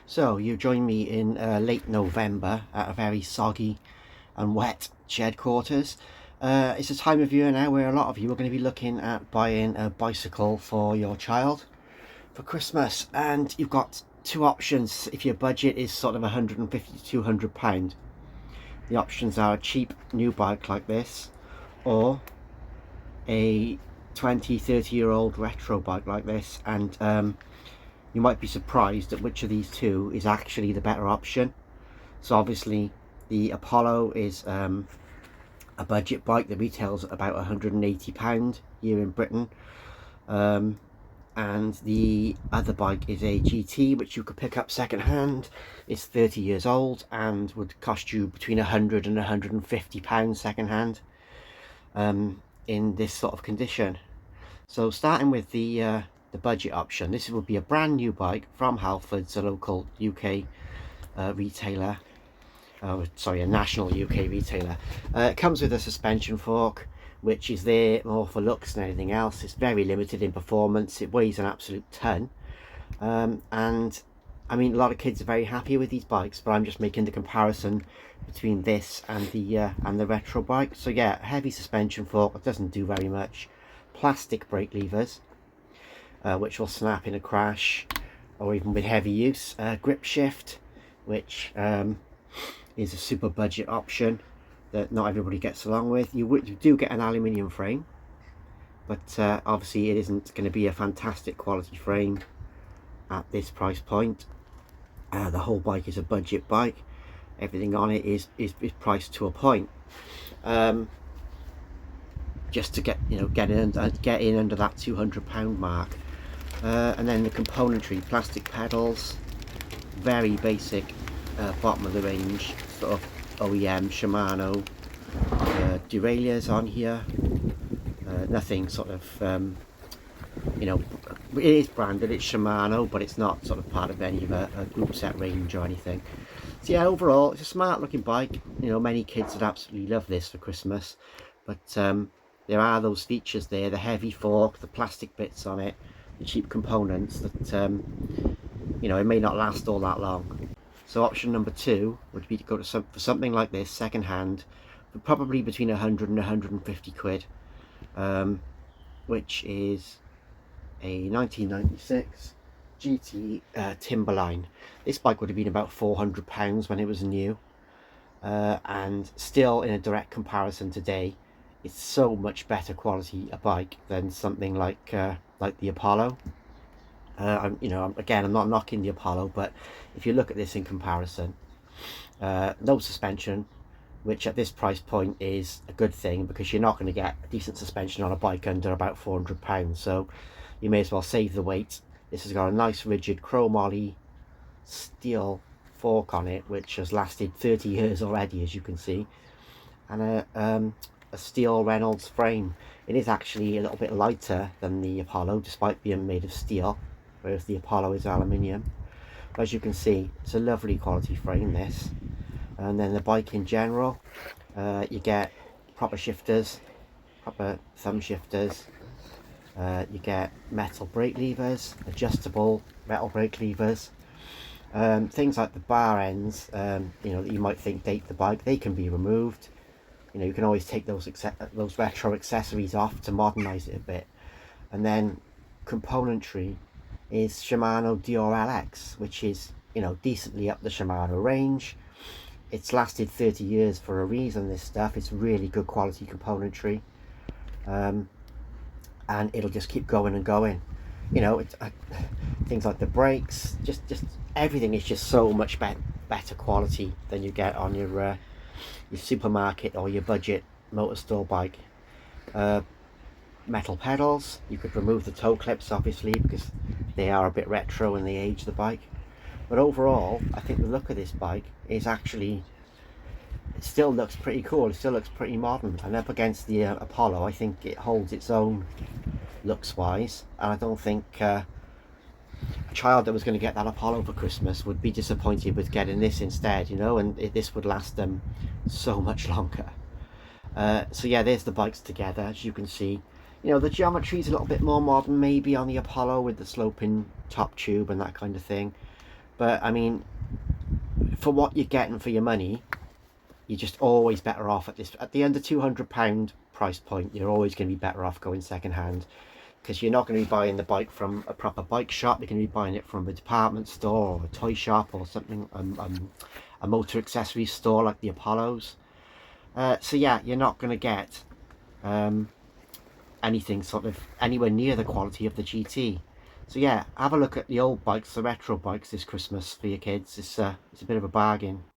So you join me in late November at a very soggy and wet shed quarters. It's a time of year now where a lot of you are going to be looking at buying a bicycle for your child for Christmas, and you've got two options if your budget is sort of £150 to £200. The options are a cheap new bike like this, or a 20-30-year-old retro bike like this, and you might be surprised at which of these two is actually the better option. So obviously the Apollo is a budget bike that retails at about £180 here in Britain, and the other bike is a GT, which you could pick up second hand. It's 30 years old and would cost you between £100 and £150 second hand in this sort of condition. So starting with the budget option, this would be a brand new bike from Halfords, a local UK retailer. Sorry, a national UK retailer. It comes with a suspension fork, which is there more for looks than anything else. It's very limited in performance. It weighs an absolute ton, and I mean, a lot of kids are very happy with these bikes, but I'm just making the comparison between this and the retro bike. So yeah, heavy suspension fork, it doesn't do very much. Plastic brake levers, which will snap in a crash or even with heavy use. Grip shift, which is a super budget option that not everybody gets along with. You do get an aluminium frame, but obviously it isn't going to be a fantastic quality frame at this price point. The whole bike is a budget bike. Everything on it is priced to a point, just to get in under that £200 mark. And then the componentry, plastic pedals, very basic, bottom of the range sort of OEM Shimano derailleurs on here. Nothing sort of it is branded, it's Shimano, but it's not sort of part of any of a group set range or anything. So yeah, overall it's a smart looking bike. Many kids would absolutely love this for Christmas, but there are those features there, the heavy fork, the plastic bits on it, the cheap components, that it may not last all that long. So option number two would be to go for something like this second hand, for probably between 100 and 150 quid, which is a 1996 GT Timberline. This bike would have been about £400 when it was new, and still, in a direct comparison today, it's so much better quality a bike than something like the Apollo. Again, I'm not knocking the Apollo, but if you look at this in comparison, no suspension, which at this price point is a good thing, because you're not going to get a decent suspension on a bike under about £400, so you may as well save the weight. This has got a nice rigid chromoly steel fork on it, which has lasted 30 years already, as you can see, and a steel Reynolds frame. It is actually a little bit lighter than the Apollo, despite being made of steel, whereas the Apollo is aluminium. But as you can see, it's a lovely quality frame, this. And then the bike in general, you get proper shifters, proper thumb shifters. You get metal brake levers, adjustable metal brake levers. Things like the bar ends, that you might think date the bike, they can be removed. You can always take those retro accessories off to modernize it a bit. And then componentry is Shimano Dior LX, which is decently up the Shimano range. It's lasted 30 years for a reason, this stuff. It's really good quality componentry, and it'll just keep going and going. Things like the brakes, just everything is just so much better quality than you get on your supermarket or your budget motor store bike. Metal pedals, you could remove the toe clips obviously, because they are a bit retro and they age the bike. But overall, I think the look of this bike is actually, it still looks pretty cool, it still looks pretty modern, and up against the Apollo, I think it holds its own looks wise, and I don't think a child that was going to get that Apollo for Christmas would be disappointed with getting this instead, and this would last them so much longer. So yeah, there's the bikes together. As you can see, the geometry is a little bit more modern maybe on the Apollo, with the sloping top tube and that kind of thing, But I mean, for what you're getting for your money, you're just always better off at the under £200 price point. You're always going to be better off going second hand, because you're not going to be buying the bike from a proper bike shop. You're going to be buying it from a department store or a toy shop or something, a motor accessories store like the Apollos. So yeah, you're not going to get anything sort of anywhere near the quality of the GT. So yeah, have a look at the old bikes, the retro bikes this Christmas for your kids. It's a bit of a bargain.